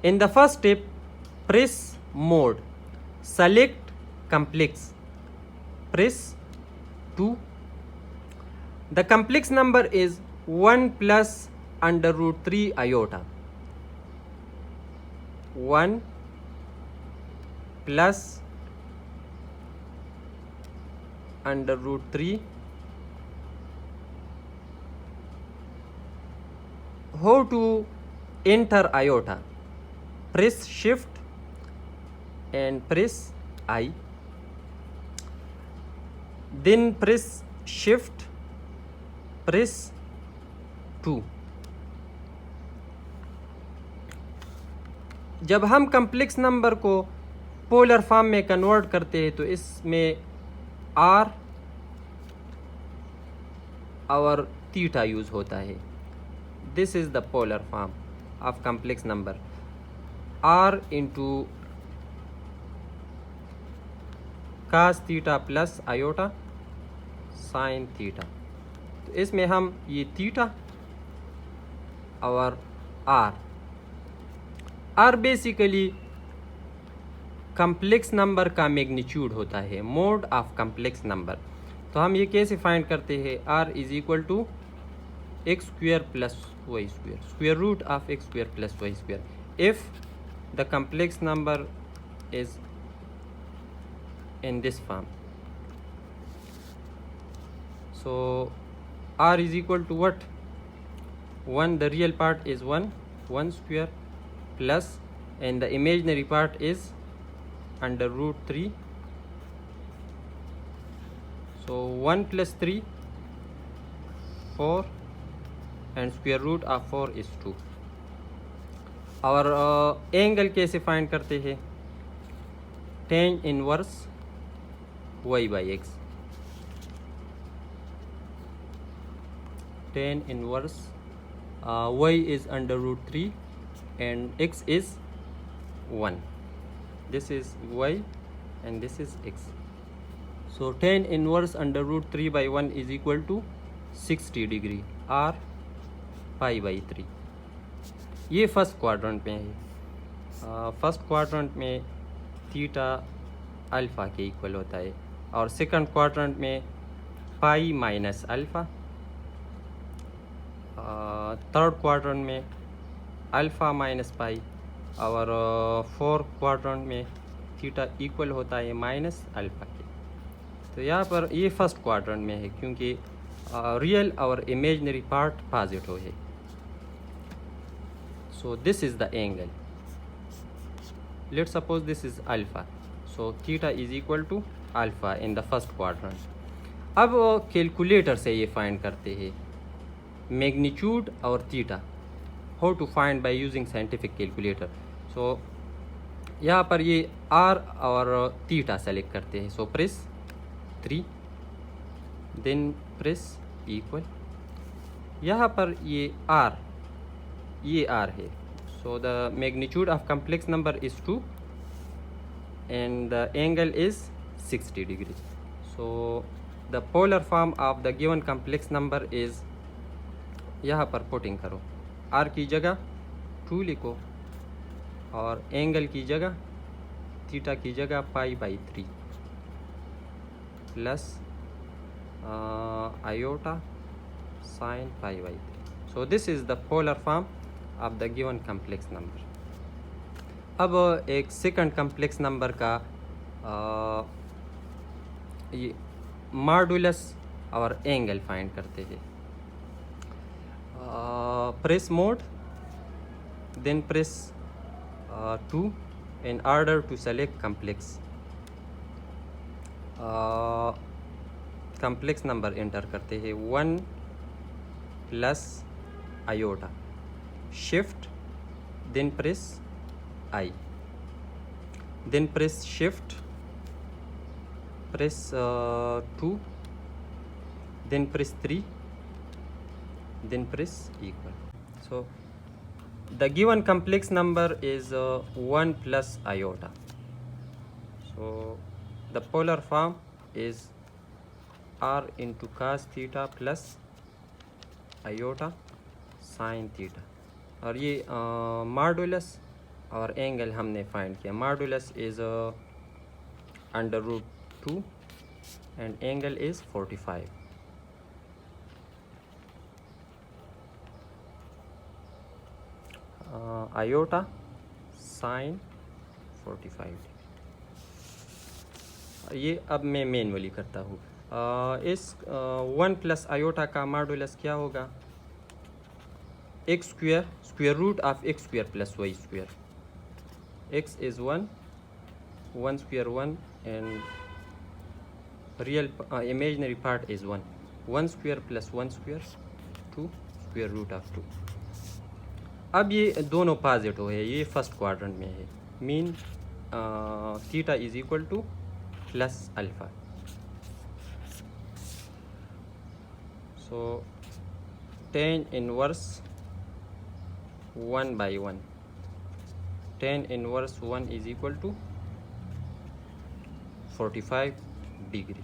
In the first step, press mode, select complex, press 2. The complex number is 1 plus under root 3 iota. 1 plus under root 3. How to enter iota? Press shift and press I. Then press shift, press 2. जब हम complex number को polar form में convert करते हैं तो इसमें R और theta use होता है. This is the polar form of complex number. R into cos theta plus iota sine theta. तो इसमें हम ये थीटा और R बेसिकली कम्प्लेक्स नंबर का मैग्नीट्यूड होता है, मोड ऑफ कम्प्लेक्स नंबर. तो हम ये कैसे फाइंड करते हैं? R is equal to x square plus y square, square root of x square plus y square, if the complex number is in this form. So R is equal to what? 1, the real part is 1 square plus, and the imaginary part is under root 3. So 1 plus 3 4 and square root of 4 is 2. और angle कैसे find करते हैं? tan inverse y by x. tan inverse y is under root 3 and x is 1. This is y and this is x. So tan inverse under root 3 by 1 is equal to 60 degree or pi by 3. ये first quadrant में है. First quadrant में theta alpha के equal होता है और second quadrant में pi minus alpha. Third quadrant में अल्फ़ा माइनस पाई और फोर्थ क्वाड्रेंट में थीटा इक्वल होता है माइनस अल्फ़ा के. तो यहाँ पर ये फर्स्ट क्वाड्रेंट में है क्योंकि रियल और इमेजिनरी पार्ट पॉजिटिव है. So this is the angle. Let's suppose this is alpha. So theta is equal to alpha in the first quadrant. अब कैलकुलेटर से ये फाइंड करते हैं मैग्नीट्यूड और theta. How to find by using scientific calculator. So यहाँ पर ये R और थीटा सेलेक्ट करते हैं. So press 3 then press equal. यहाँ पर ये R है. So the magnitude of complex number is 2 and the angle is 60 degree. So the polar form of the given complex number is, यहाँ पर putting करो. R की जगह 2 लिखो और एंगल की जगह थीटा की जगह pi by 3 plus iota sine pi by 3. So this is the polar form of the given complex number. अब एक सेकंड कम्प्लेक्स नंबर का ये मॉडुलस और एंगल फाइंड करते हैं. Press mode then press 2 in order to select complex. Complex number enter करते हैं 1 plus iota. Shift then press I. Then press shift, press 2, then press 3, then press equal. So the given complex number is 1 plus iota. So the polar form is R into cos theta plus iota sin theta. और ये modulus और angle हमने find किया. Modulus is √2 and angle is 45. Iota sin 45. ये अब मैं manually करता हूँ. इस 1 प्लस आयोटा का मॉडुलस क्या होगा? X square, square root of x square plus y square. X is 1, 1 square 1 and real imaginary part is 1. 1 square plus 1 square 2 square root of 2. अब ये दोनों पॉजिटिव है, ये फर्स्ट क्वाड्रेंट में है. Mean theta is equal to plus alpha. So tan inverse 1/1. tan inverse 1 is equal to 45 degree.